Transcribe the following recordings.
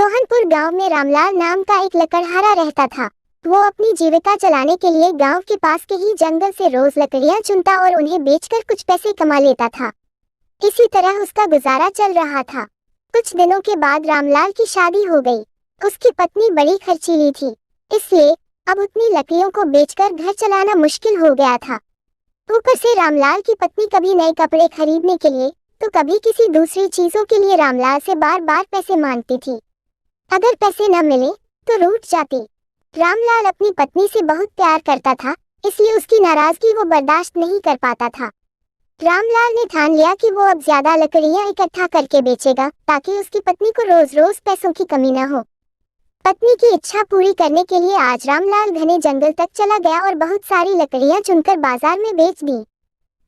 सोहनपुर गांव में रामलाल नाम का एक लकड़हारा रहता था। वो अपनी जीविका चलाने के लिए गांव के पास के ही जंगल से रोज लकड़ियां चुनता और उन्हें बेचकर कुछ पैसे कमा लेता था। इसी तरह उसका गुजारा चल रहा था। कुछ दिनों के बाद रामलाल की शादी हो गई। उसकी पत्नी बड़ी खर्चीली थी, इसलिए अब उतनी लकड़ियों को बेचकर घर चलाना मुश्किल हो गया था। ऊपर से रामलाल की पत्नी कभी नए कपड़े खरीदने के लिए तो कभी किसी दूसरी चीजों के लिए रामलाल से बार बार पैसे मांगती थी। अगर पैसे न मिले तो रूठ जाती। रामलाल अपनी पत्नी से बहुत प्यार करता था, इसलिए उसकी नाराजगी वो बर्दाश्त नहीं कर पाता था। रामलाल ने ठान लिया कि वो अब ज्यादा लकड़ियां इकट्ठा करके बेचेगा ताकि उसकी पत्नी को रोज रोज पैसों की कमी न हो। पत्नी की इच्छा पूरी करने के लिए आज रामलाल घने जंगल तक चला गया और बहुत सारी लकड़ियां चुनकर बाजार में बेच दी।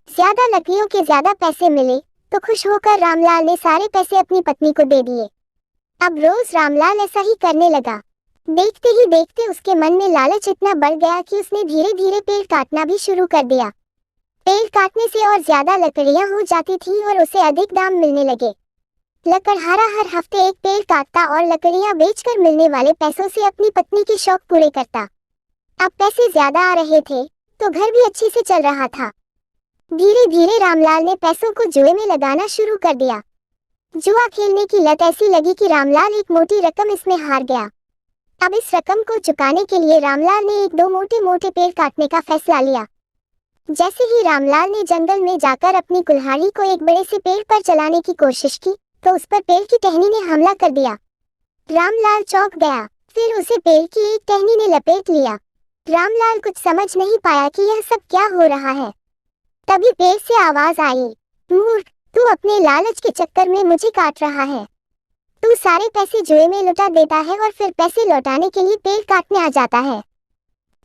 ज्यादा लकड़ियों के ज्यादा पैसे मिले तो खुश होकर रामलाल ने सारे पैसे अपनी पत्नी को दे दिए। अब रोज रामलाल ऐसा ही करने लगा। देखते ही देखते उसके मन में लालच इतना बढ़ गया कि उसने धीरे धीरे पेड़ काटना भी शुरू कर दिया। पेड़ काटने से और ज्यादा लकड़ियां हो जाती थी और उसे अधिक दाम मिलने लगे। लकड़हारा हर हफ्ते एक पेड़ काटता और लकड़ियां बेचकर मिलने वाले पैसों से अपनी पत्नी के शौक पूरे करता। अब पैसे ज्यादा आ रहे थे तो घर भी अच्छे से चल रहा था। धीरे धीरे रामलाल ने पैसों को जुए में लगाना शुरू कर दिया। जुआ खेलने की लत ऐसी लगी कि रामलाल एक मोटी रकम इसमें हार गया। अब इस रकम को चुकाने के लिए रामलाल ने एक दो मोटे मोटे पेड़ काटने का फैसला लिया। जैसे ही रामलाल ने जंगल में जाकर अपनी कुल्हाड़ी को एक बड़े से पेड़ पर चलाने की कोशिश की तो उस पर पेड़ की टहनी ने हमला कर दिया। रामलाल चौंक गया, फिर उसे पेड़ की एक टहनी ने लपेट लिया। रामलाल कुछ समझ नहीं पाया कि यह सब क्या हो रहा है। तभी पेड़ से आवाज आई, मूर्ख, तू अपने लालच के चक्कर में मुझे काट रहा है। तू सारे पैसे जुए में लुटा देता है और फिर पैसे लौटाने के लिए पेड़ काटने आ जाता है।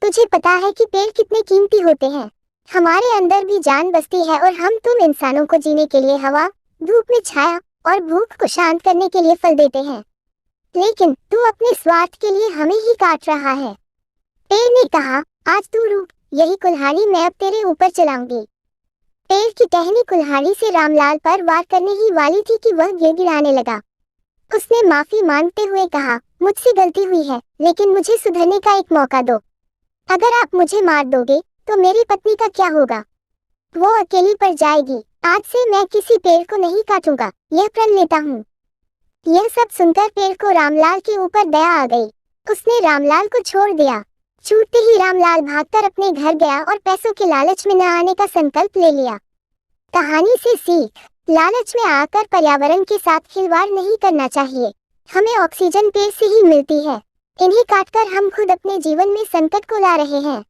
तुझे पता है कि पेड़ कितने कीमती होते हैं। हमारे अंदर भी जान बसती है और हम तुम इंसानों को जीने के लिए हवा, धूप में छाया और भूख को शांत करने के लिए फल देते हैं, लेकिन तू अपने स्वार्थ के लिए हमें ही काट रहा है। पेड़ ने कहा, आज तू रुक, यही कुल्हाड़ी मैं अब तेरे ऊपर चलाऊंगी। पेड़ की टहनी कुल्हाड़ी से रामलाल पर वार करने ही वाली थी कि वह गिड़गिड़ाने लगा। उसने माफी मांगते हुए कहा, मुझसे गलती हुई है, लेकिन मुझे सुधरने का एक मौका दो। अगर आप मुझे मार दोगे तो मेरी पत्नी का क्या होगा? वो अकेली पड़ जाएगी। आज से मैं किसी पेड़ को नहीं काटूंगा, यह प्रण लेता हूँ। यह सब सुनकर पेड़ को रामलाल के ऊपर दया आ गई। उसने रामलाल को छोड़ दिया। छूटते ही रामलाल भागकर अपने घर गया और पैसों के लालच में न आने का संकल्प ले लिया। कहानी से सीख, लालच में आकर पर्यावरण के साथ खिलवाड़ नहीं करना चाहिए। हमें ऑक्सीजन पेड़ से ही मिलती है, इन्हें काटकर हम खुद अपने जीवन में संकट को ला रहे हैं।